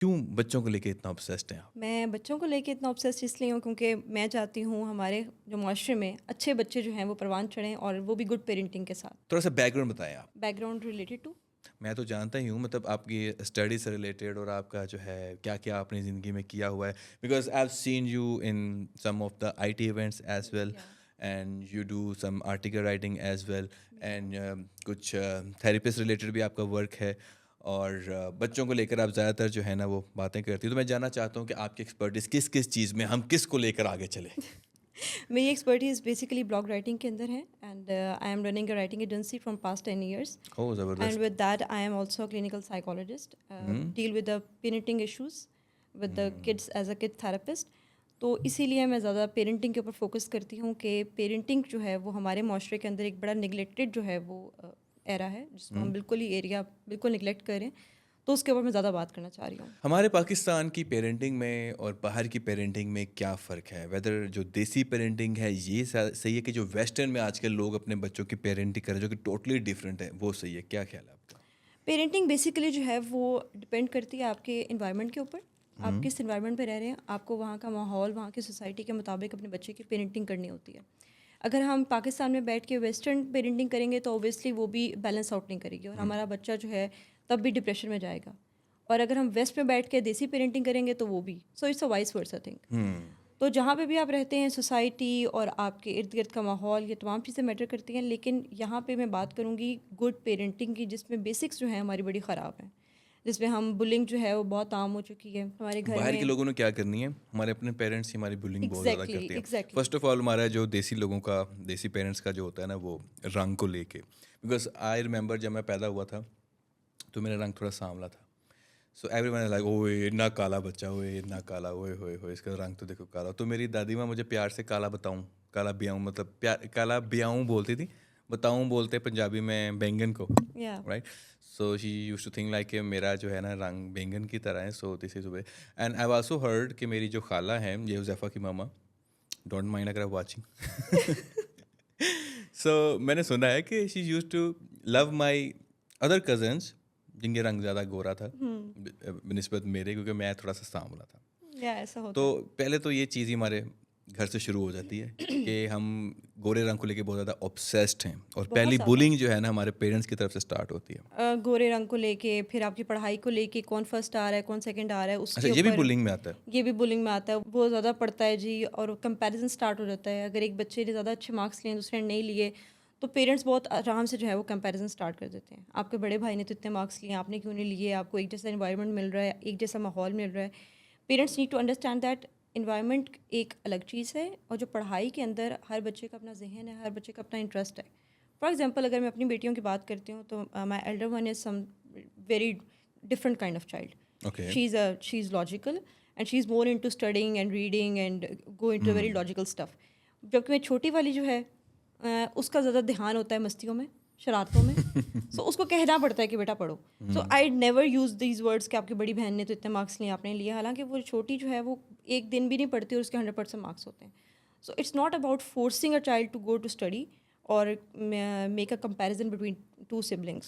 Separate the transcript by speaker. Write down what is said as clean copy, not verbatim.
Speaker 1: کیوں بچوں کو لے کے اتنا obsessed ہیں آپ؟
Speaker 2: میں بچوں کو لے کے اتنا obsessed اس لیے ہوں کیونکہ میں چاہتی ہوں ہمارے جو معاشرے میں اچھے بچے جو ہیں وہ پروان چڑھیں، اور وہ بھی گڈ پیرنٹنگ کے ساتھ.
Speaker 1: تھوڑا سا بیک گراؤنڈ بتائیں آپ.
Speaker 2: Background related to.
Speaker 1: میں تو جانتا ہی ہوں مطلب آپ کی اسٹڈی سے ریلیٹڈ اور آپ کا جو ہے کیا کیا آپ نے زندگی میں کیا ہوا ہے. Because I have seen you in some of the I T events as well and you do some article writing as well and کچھ تھراپسٹ ریلیٹڈ بھی آپ کا ورک ہے، اور بچوں کو لے کر آپ زیادہ تر جو ہے نا وہ باتیں کرتی ہیں. تو میں جاننا چاہتا ہوں کہ آپ کی ایکسپرٹیز کس کس چیز میں، ہم کس کو لے کر آگے چلیں.
Speaker 2: میری ایکسپرٹیز بیسیکلی بلاگ رائٹنگ کے اندر ہے، and I am running a writing agency from past 10 years.
Speaker 1: O
Speaker 2: And
Speaker 1: زبردست.
Speaker 2: with that, I am also a clinical psychologist, deal with the parenting issues with the kids as a kid therapist. تو اسی لیے میں زیادہ parenting کے اوپر focus کرتی ہوں کہ پیرنٹنگ جو ہے وہ ہمارے معاشرے کے اندر ایک بڑا نگلیکٹڈ جو ہے وہ ایرا ہے، جس کو ہم بالکل ہی ایریا بالکل نگلیکٹ کریں. تو اس کے اوپر میں زیادہ بات کرنا چاہ رہی ہوں.
Speaker 1: ہمارے پاکستان کی پیرنٹنگ میں اور باہر کی پیرنٹنگ میں کیا فرق ہے؟ ویدر جو دیسی پیرنٹنگ ہے یہ صحیح ہے کہ جو ویسٹرن میں آج کل لوگ اپنے بچوں کی پیرنٹنگ کریں جو کہ ٹوٹلی ڈفرینٹ ہے وہ صحیح ہے؟ کیا خیال ہے آپ کا؟
Speaker 2: پیرنٹنگ بیسیکلی جو ہے وہ ڈپینڈ کرتی ہے آپ کے انوائرمنٹ کے اوپر. آپ کس انوائرمنٹ پہ رہ رہے ہیں، آپ کو وہاں کا ماحول، وہاں کی سوسائٹی کے مطابق اپنے بچے کی پیرنٹنگ کرنی ہوتی ہے. اگر ہم پاکستان میں بیٹھ کے ویسٹرن پیرنٹنگ کریں گے تو اوبیسلی وہ بھی بیلنس آؤٹ نہیں کرے گی، اور ہمارا بچہ جو ہے تب بھی ڈپریشن میں جائے گا. اور اگر ہم ویسٹ میں بیٹھ کے دیسی پیرنٹنگ کریں گے تو وہ بھی. So it's a vice versa thing. تو جہاں پہ بھی آپ رہتے ہیں سوسائٹی اور آپ کے ارد گرد کا ماحول، یہ تمام چیزیں میٹر کرتی ہیں. لیکن یہاں پہ میں بات کروں گی گڈ پیرنٹنگ کی، جس میں بیسکس جو ہیں ہماری بڑی خراب ہیں، جس میں ہم بلنگ جو ہے وہ بہت عام ہو چکی ہے ہمارے گھر
Speaker 1: باہر
Speaker 2: میں.
Speaker 1: کے لوگوں نے کیا کرنی ہے؟ ہمارے اپنے پیرنٹس ہی ہماری بلنگ بہت زیادہ کرتے ہیں.
Speaker 2: ایگزیکٹلی.
Speaker 1: فرسٹ آف آل ہمارا جو دیسی لوگوں کا، دیسی پیرنٹس کا جو ہوتا ہے نا وہ رنگ کو لے کے، بیکاز آئی ریممبر جب میں پیدا ہوا تھا تو میرا رنگ تھوڑا سانولا تھا. سو ایوری ون لائک اوئے اتنا کالا بچہ، ہوئے اتنا کالا، ہوئے ہوئے ہوئے اس کا رنگ تو دیکھو کالا. تو میری دادی ماں مجھے پیار سے کالا بتاؤں، کالا بیاؤں، مطلب کالا بیاؤں بولتی تھی. بتاؤں بولتے پنجابی میں بینگن کو،
Speaker 2: یا
Speaker 1: right. So she use to think like کہ میرا جو ہے نا رنگ بینگن کی طرح ہے. سو دس از وے. اینڈ آئی آلسو ہرڈ کہ میری جو خالہ ہیں یہ حذیفہ کی ماما، ڈونٹ مائنڈ اگر آپ واچنگ. سو میں نے سنا ہے کہ she use to love my other cousins جن کے رنگ زیادہ گورا تھا بنسبت میرے، کیونکہ میں تھوڑا سا سانولا تھا.
Speaker 2: یا ایسا
Speaker 1: تو
Speaker 2: ہوتا ہے.
Speaker 1: پہلے تو یہ چیز ہی ہمارے گھر سے شروع ہو جاتی ہے کہ ہم گورے رنگ کو لے کے بہت زیادہ obsessed ہیں، اور
Speaker 2: بہت
Speaker 1: پہلی
Speaker 2: زیادہ.
Speaker 1: بولنگ جو ہے نا ہمارے پیرنٹس کی طرف سے اسٹارٹ ہوتی ہے.
Speaker 2: گورے رنگ کو لے کے، پھر آپ کی پڑھائی کو لے کے، کون فرسٹ آ رہا ہے کون سیکنڈ آ رہا ہے، اس
Speaker 1: اچھا
Speaker 2: کے
Speaker 1: یہ بھی
Speaker 2: اوپر
Speaker 1: بولنگ میں آتا ہے؟
Speaker 2: یہ بھی بولنگ میں آتا ہے. بہت زیادہ پڑتا ہے جی، اور کمپیریزن اسٹارٹ ہو جاتا ہے. اگر ایک بچے نے زیادہ اچھے مارکس لیے دوسرے نے نہیں لیے تو پیرنٹس بہت آرام سے جو ہے وہ کمپیریزن اسٹارٹ کر دیتے ہیں. آپ کے بڑے بھائی نے تو اتنے مارکس لیے، آپ نے کیوں نہیں لیے؟ آپ کو ایک جیسا انوائرمنٹ مل رہا ہے، ایک جیسا ماحول مل رہا ہے. Parents need to understand that environment ایک الگ چیز ہے، اور جو پڑھائی کے اندر ہر بچے کا اپنا ذہن ہے، ہر بچے کا اپنا انٹرسٹ ہے. فار ایگزامپل اگر میں اپنی بیٹیوں کی بات کرتی ہوں تو my elder one is some very different kind of child.
Speaker 1: Okay.
Speaker 2: She is logical and she is more into studying and reading and go into very logical stuff. جبکہ میں چھوٹی والی جو ہے اس کا زیادہ دھیان ہوتا ہے مستیوں میں، شرارتوں میں. سو اس کو کہنا پڑتا ہے کہ بیٹا پڑھو. So I never use these words کہ آپ کی بڑی بہن نے تو اتنے مارکس لیے آپ نے لیے، حالانکہ وہ چھوٹی جو ہے وہ ایک دن بھی نہیں پڑھتی اور اس کے 100% مارکس ہوتے ہیں. So it's not about forcing a child to go to study اور make a comparison between two siblings.